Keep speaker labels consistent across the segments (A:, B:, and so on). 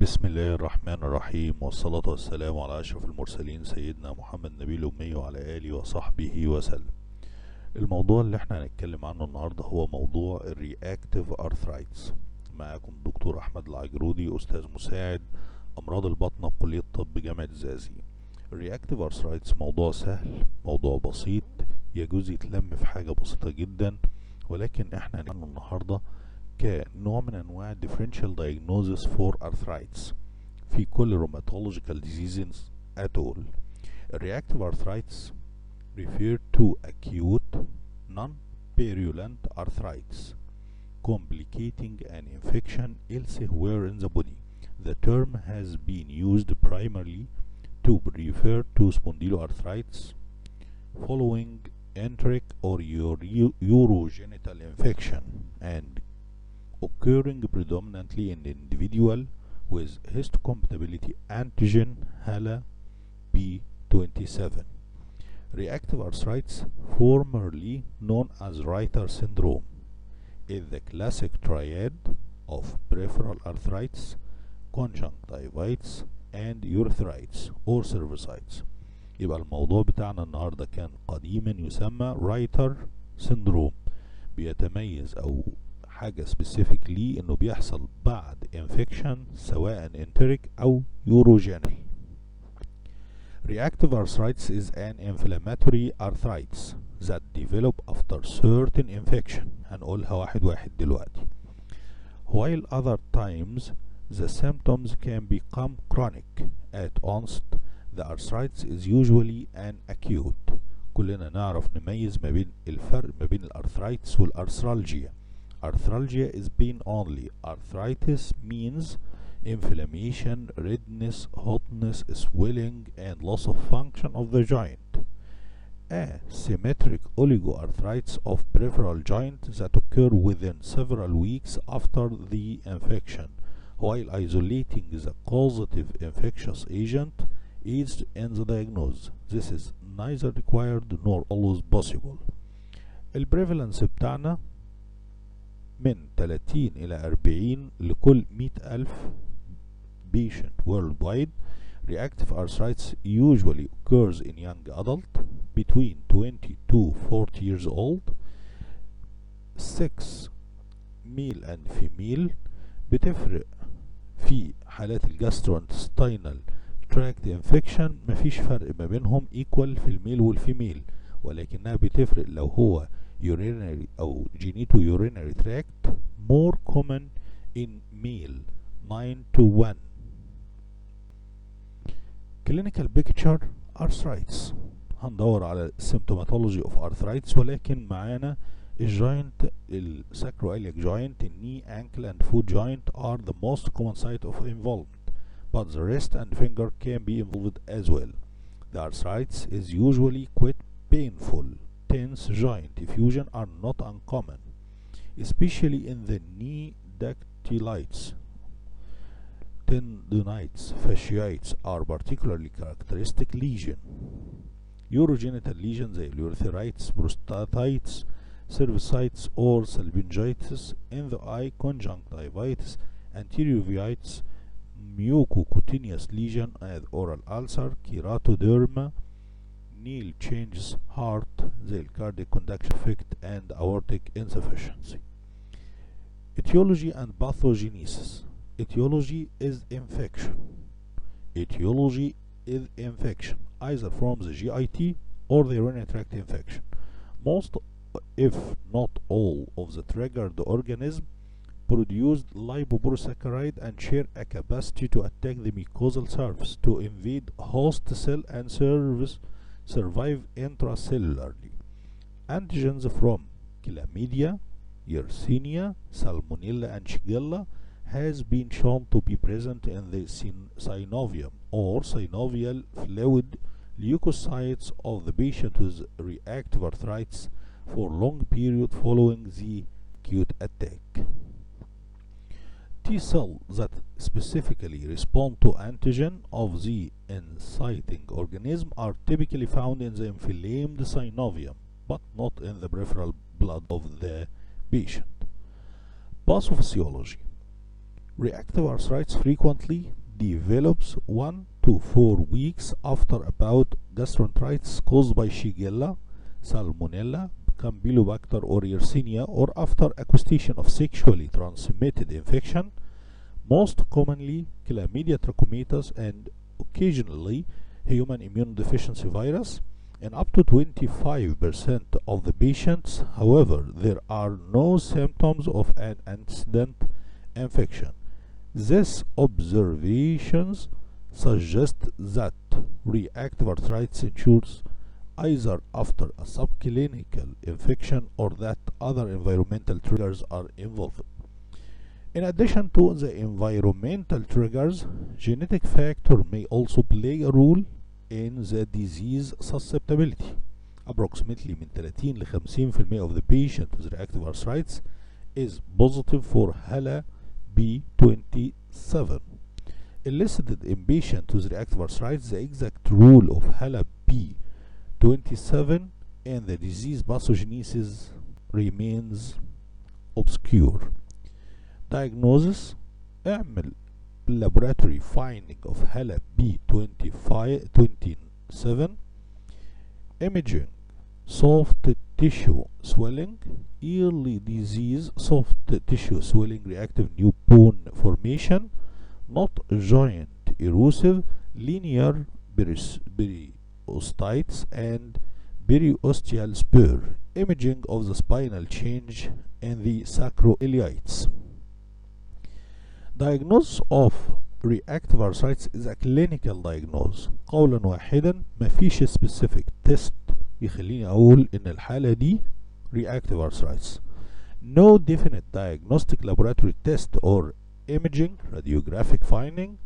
A: بسم الله الرحمن الرحيم، والصلاة والسلام على أشرف المرسلين سيدنا محمد نبي الأمي وعلى آله وصحبه وسلم. الموضوع اللي احنا هنتكلم عنه النهاردة هو موضوع الرياكتيف ارثرايتس. معاكم دكتور أحمد العجرودي، أستاذ مساعد أمراض البطنة بكلية الطب جامعة الزقازيق. الرياكتيف ارثرايتس موضوع سهل، موضوع بسيط، يجوز يتلم في حاجة بسيطة جدا، ولكن احنا هنتكلم النهاردة كنوع من انواع differential diagnosis for arthritis في كل rheumatological diseases at all. Reactive arthritis refer to acute non-purulent arthritis complicating an infection elsewhere in the body. The term has been used primarily to refer to spondyloarthritis following enteric or urogenital infection and occurring predominantly in individual with histocompatibility antigen HALA B27. Reactive arthritis, formerly known as Reiter syndrome, is the classic triad of peripheral arthritis, conjunctivitis, and urethritis or cervicitis. يبقى الموضوع بتاعنا النهارده كان قديما يسمى رايتر سيندروم، بيتميز او حاجة سبيسيفيك ليه انه بيحصل بعد انفكشن سواء انتريك او يوروجينال. Reactive arthritis is an inflammatory arthritis that develop after certain infection. هنقولها واحد واحد دلوقتي. While other times the symptoms can become chronic at onset, the arthritis is usually an acute. كلنا نعرف نميز ما بين الفرق ما بين الارثرايتس والارثرالجيا. Arthralgia is pain only. Arthritis means inflammation, redness, hotness, swelling, and loss of function of the joint. Asymmetric oligoarthritis of peripheral joint that occur within several weeks after the infection, while isolating the causative infectious agent aids in the diagnosis. This is neither required nor always possible. البريفالنس بتاعنا من 30 إلى 40 لكل 100,000 patient worldwide. Reactive arthritis usually occurs in young adult between 20 to 40 years old. 6 male and female. بتفرق في حالات الجاستروانتستينال tract infection، مفيش فرق ما بينهم equal في الميل والفيميل، ولكنها بتفرق لو هو urinary أو genitourinary tract more common in male 9 to 1. clinical picture arthritis. هندور على symptomatology of arthritis، ولكن معانا الجوينت الساكروiliac joint, knee, ankle and foot joint are the most common site of involvement, but the wrist and finger can be involved as well. The arthritis is usually quite painful. Tense joint effusion are not uncommon, especially in the knee. Dactylites, tendonitis, fasciitis are particularly characteristic lesion. Urogenital lesions زي urethritis, prostatitis, cervicitis or salpingitis in the eye, conjunctivitis, anterior uveitis, mucocutaneous lesion and oral ulcer, keratoderma, nail changes, heart زي الcardiac conduction defect and aortic insufficiency. Etiology and pathogenesis. Etiology is infection. Etiology is infection either from the GIT or the urinary tract infection. Most, if not all, of the triggered organism produced lipopolysaccharide and share a capacity to attack the mucosal surface, to invade host cell and survive intracellularly. Antigens from chlamydia, Yersinia, Salmonella and Shigella has been shown to be present in the synovium or synovial fluid leukocytes of the patient with reactive arthritis for long period following the acute attack. T cells that specifically respond to antigen of the inciting organism are typically found in the inflamed synovium, but not in the peripheral blood of the patient. Pathophysiology. Reactive arthritis frequently develops 1 to 4 weeks after about gastroenteritis caused by Shigella, Salmonella, Campylobacter or Yersinia, or after accusation of sexually transmitted infection, most commonly Chlamydia trachomatis and occasionally human immunodeficiency virus. In up to 25% of the patients, however, there are no symptoms of an antecedent infection. These observations suggest that reactive arthritis occurs either after a subclinical infection or that other environmental triggers are involved. In addition to the environmental triggers, genetic factor may also play a role in the disease susceptibility. Approximately من 30 ل 50% of the patient with reactive arthritis is positive for HALA B27. Elicited in patient with reactive arthritis, the exact role of HALA B27 and the disease pathogenesis remains obscure. Diagnosis: اعمل laboratory finding of HALA B27, imaging soft tissue swelling, early disease, soft tissue swelling, reactive new bone formation, not joint erosive, linear periostitis and periosteal spur, imaging of the spinal change and the sacroiliitis. Diagnosis of reactive arthritis is a clinical diagnosis. قولا واحدا مفيش specific test يخليني أقول إن الحالة دي reactive arthritis. No definite diagnostic laboratory test or imaging radiographic finding.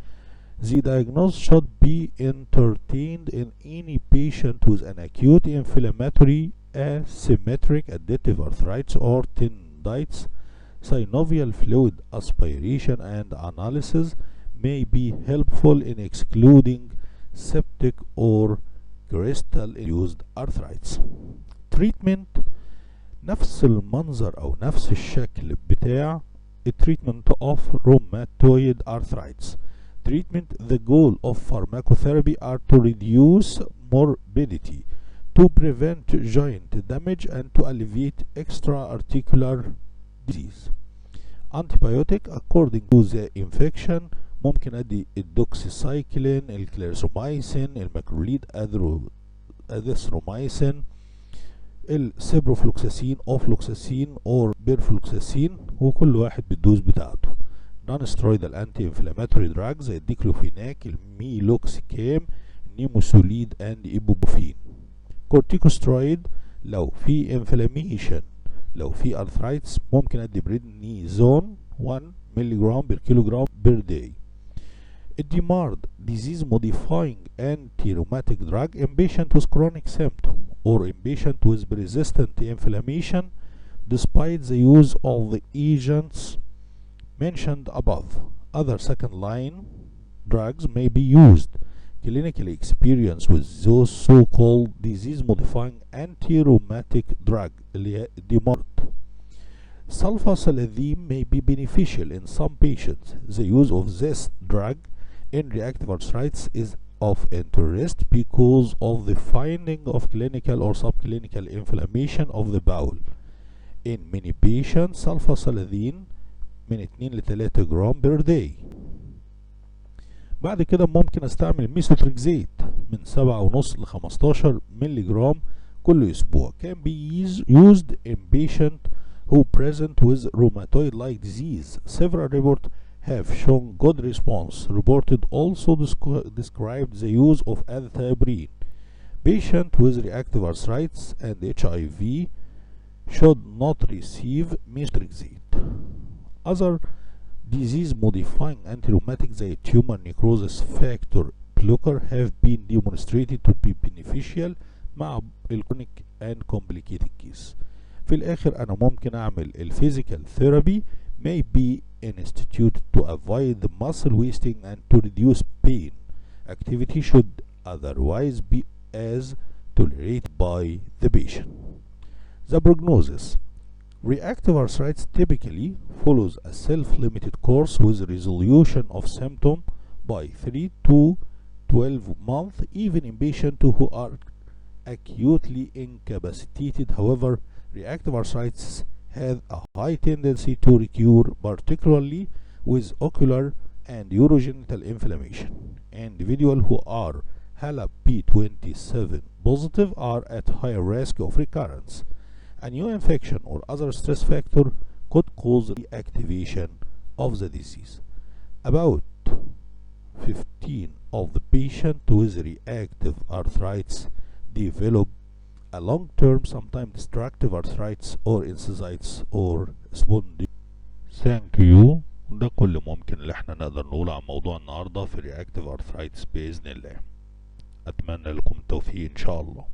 A: The diagnosis should be entertained in any patient with an acute inflammatory asymmetric additive arthritis or tendinitis. Synovial fluid aspiration and analysis may be helpful in excluding septic or crystal-induced arthritis. Treatment: نفس المنظر أو نفس الشكل بتاع treatment of rheumatoid arthritis. Treatment: the goal of pharmacotherapy are to reduce morbidity, to prevent joint damage, and to alleviate extra-articular disease. Antibiotic according to the infection ممكن ادي الدوكسيسايكلين، الكلاريسومايسين، الماكروليد، اذيثرومايسين، السيبروفلوكساسين، اوفلوكساسين اور بيرفلوكساسين، وكل واحد بالدوز بتاعته. نون سترويدال انتي انفلاماتوري دراج زي الديكلوفيناك، الميلوكسيكام، نيموسوليد اند ايبوبروفين. كورتيكوسترويد لو في انفلاميشن، لو في ارثرايتس ممكن ادي بريدنيزون 1 ملي جرام بير كيلو جرام بير داي. الديمارد disease modifying anti-rheumatic drug in patient with chronic symptom or in patient with persistent inflammation despite the use of the agents mentioned above. Other second line drugs may be used. Clinical experience with those so-called disease modifying anti-rheumatic drug اللي هي DMARD. Sulfasalazine may be beneficial in some patients. The use of this drug in reactive arthritis is of interest because of the finding of clinical or subclinical inflammation of the bowel. In many patients, sulfasalazine من 2 ل 3 جرام per day. بعد كده ممكن استعمل ميثوتريكزيت من 7.5 ل 15 ملي جرام كل اسبوع. Can be used in patient who present with rheumatoid-like disease. Several reports have shown good response. Reported also described the use of azathioprine. Patient with reactive arthritis and HIV should not receive methotrexate. Other disease-modifying anti-rheumatics زي tumor necrosis factor blocker have been demonstrated to be beneficial مع chronic and complicated case. في الآخر أنا ممكن أعمل الفيزيكال ثيرابي may be instituted to avoid the muscle wasting and to reduce pain. Activity should otherwise be as tolerated by the patient. The prognosis: Reactive arthritis typically follows a self-limited course with resolution of symptom by 3 to 12 months, even in patients who are acutely incapacitated. However, reactive arthritis has a high tendency to recur, particularly with ocular and urogenital inflammation. Individuals who are HALA P27 positive are at higher risk of recurrence. A new infection or other stress factor could cause reactivation of the disease. About 15 of the patients with reactive arthritis develop a long-term, sometimes destructive arthritis or enthesitis or spondylosis. Thank you. ده كل ممكن اللي احنا نقدر نقول عن موضوع النهارده في reactive arthritis بإذن الله. أتمنى لكم التوفيق إن شاء الله.